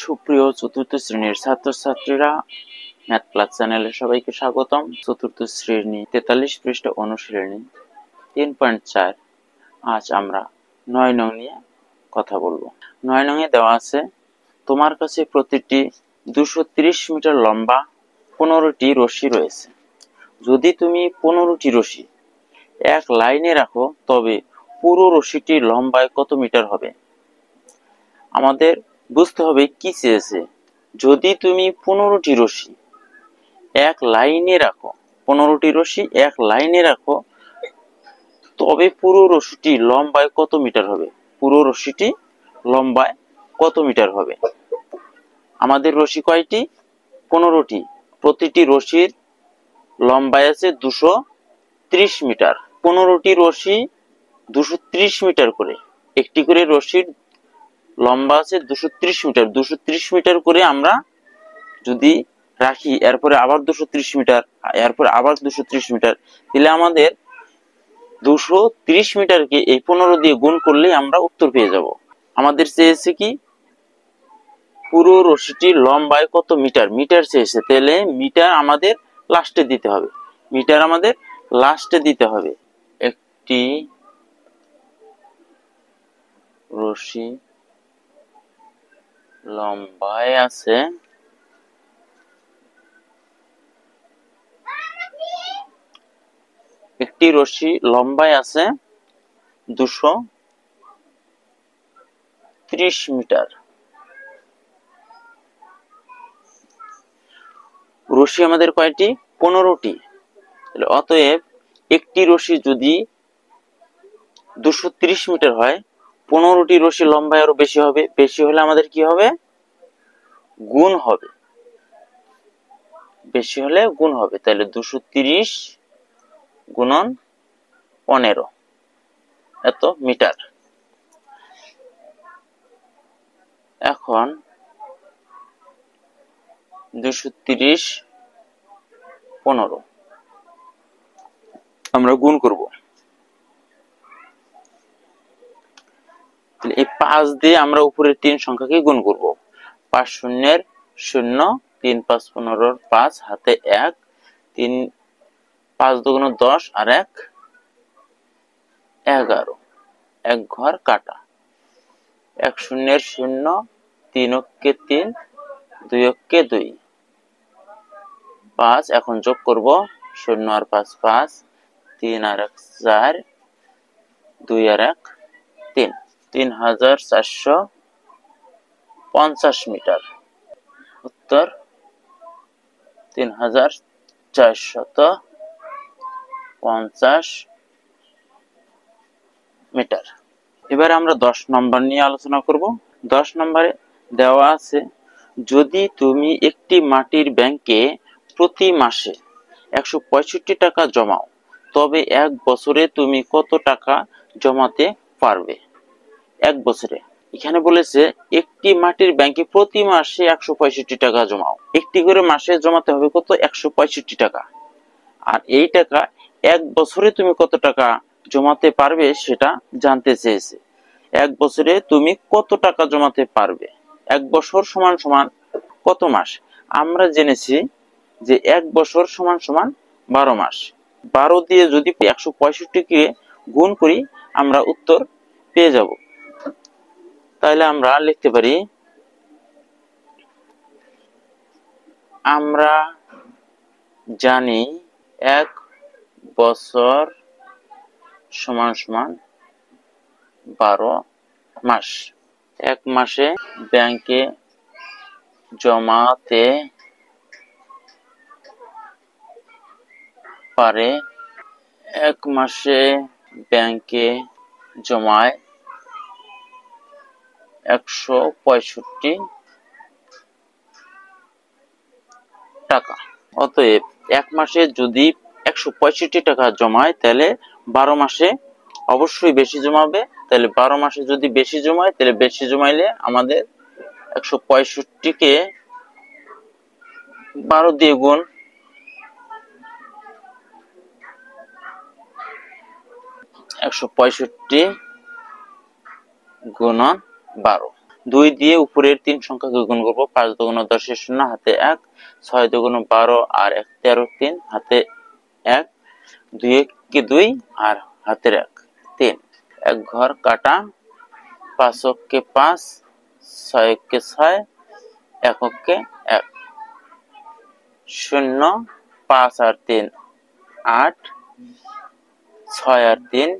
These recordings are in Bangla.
সুপ্রিয় চতুর্থ শ্রেণীর ছাত্রছাত্রীরা, ম্যাথ ক্লাস চ্যানেলে সবাইকে স্বাগতম। চতুর্থ শ্রেণী 43 পৃষ্ঠ অনুশীলনী 3.4। আজ আমরা 9 নং নিয়ে কথা বলবো। 9 নং এ দেওয়া আছে, তোমার কাছে প্রতিটি 230 মিটার লম্বা 15টি রশি রয়েছে। যদি তুমি 15টি রশি এক লাইনে রাখো তবে পুরো রশিটির লম্বায় কত মিটার হবে? আমাদের বুঝতে হবে কি চেয়েছে। যদি তুমি 15টি রশি এক লাইনে রাখো, 15টি রশি এক লাইনে রাখো, তবে পুরো রশিটি লম্বায় কত মিটার হবে? পুরো রশিটি লম্বায় কত মিটার হবে? আমাদের রশি কয়টি? 15টি। প্রতিটি রশির লম্বায় আছে 230 মিটার। 15টি রশি 230 মিটার করে, একটি করে রশির লম্বা আছে 230 মিটার। 230 মিটার করে আমরা যদি রাখি, এরপরে আবার 230 মিটার, এরপরে আবার 230 মিটার, তাহলে আমাদের 230 মিটারকে এই 15 দিয়ে গুণ করলেই আমরা উত্তর পেয়ে যাব। আমাদের চেয়েছে কি, পুরো রশিটির লম্বায় কত মিটার? মিটার চেয়েছে, তাহলে মিটার আমাদের লাস্টে দিতে হবে। মিটার আমাদের লাস্টে দিতে হবে। একটি রশি লম্বায় আছে 230 মিটার। রশি আমাদের কয়টি? 15টি। অতএব একটি রশি যদি 230 মিটার হয়, 15টি রশি লম্বায় আরো বেশি হবে। বেশি হলে আমাদের কি হবে? গুণ হবে। বেশি হলে গুণ হবে। তাহলে 230 গুণন 15 এত মিটার। এখন 230 15 আমরা গুণ করব। এই 5 দিয়ে আমরা উপরের 3 সংখ্যাকে গুণ করব। 5 শূন্যের 0, 3 5 15, 5 হাতে 1, 3 5 দুগুণ 10 আর 1 11, 1 ঘর কাটা। 1 শূন্যের 0, 3 অক্ষে 3, 2 অক্ষে 2, 5। এখন যোগ করব, 0 আর 5 5, 3 আর 1 4, 2 আর 1 3, 3450 মিটার। উত্তর 3450 মিটার। এবারে আমরা 10 নম্বর নিয়ে আলোচনা করব। 10 নম্বরে দেওয়া আছে, যদি তুমি একটি মাটির ব্যাংকে প্রতি মাসে 165 টাকা জমাও, তবে 1 বছরে তুমি কত টাকা জমাতে পারবে? 1 বছরে। এখানে বলেছে একটি মাটির ব্যাংকে প্রতি মাসে 165 টাকা জমাও। একটি করে মাসে জমাতে হবে কত? 165 টাকা। আর এই টাকা 1 বছরে তুমি কত টাকা জমাতে পারবে সেটা জানতে চেয়েছে। 1 বছরে তুমি কত টাকা জমাতে পারবে? 1 বছর সমান সমান কত মাস? আমরা জেনেছি যে 1 বছর সমান সমান 12 মাস। 12 দিয়ে যদি 165 কে গুণ করি, আমরা উত্তর পেয়ে যাব। তাহলে আমরা লিখতে পারি, আমরা জানি 1 বছর সমান সমান 12 মাস। 1 মাসে ব্যাংকে জমাতে পারে, 1 মাসে ব্যাংকে জমায় 165 টাকা। অতএব 1 মাসে যদি 165 টাকা জমায়, তাহলে 12 মাসে অবশ্যই বেশি জমাবে। তাহলে 12 মাসে যদি বেশি জমায়, তাহলে বেশি জমাইলে আমাদের 165 কে 12 দিয়ে গুণ, 165 গুণন 12। 2 দিয়ে উপরের 3 সংখ্যাকে গুণ করব। 5 দুগুণ 10 এর 0 হাতে 1, 6 দুগুণ 12 আর 1 13 3 হাতে 1, 2 একে 2 আর হাতের 1 3। 1 ঘর কাটা, 5 অক্ষে 5, 6 একে 6, 1 অক্ষে 1, 0 5 আর 3 8, 6 আর 3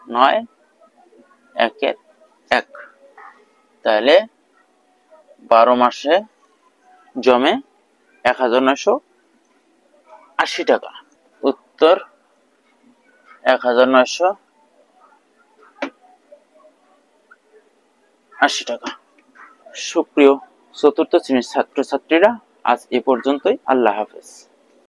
9, 1 এর 1। তাহলে 12 মাসে জমে 1980 টাকা। উত্তর 1980 টাকা। সুপ্রিয় চতুর্থ শ্রেণীর ছাত্রছাত্রীরা, আজ এ পর্যন্তই। আল্লাহ হাফেজ।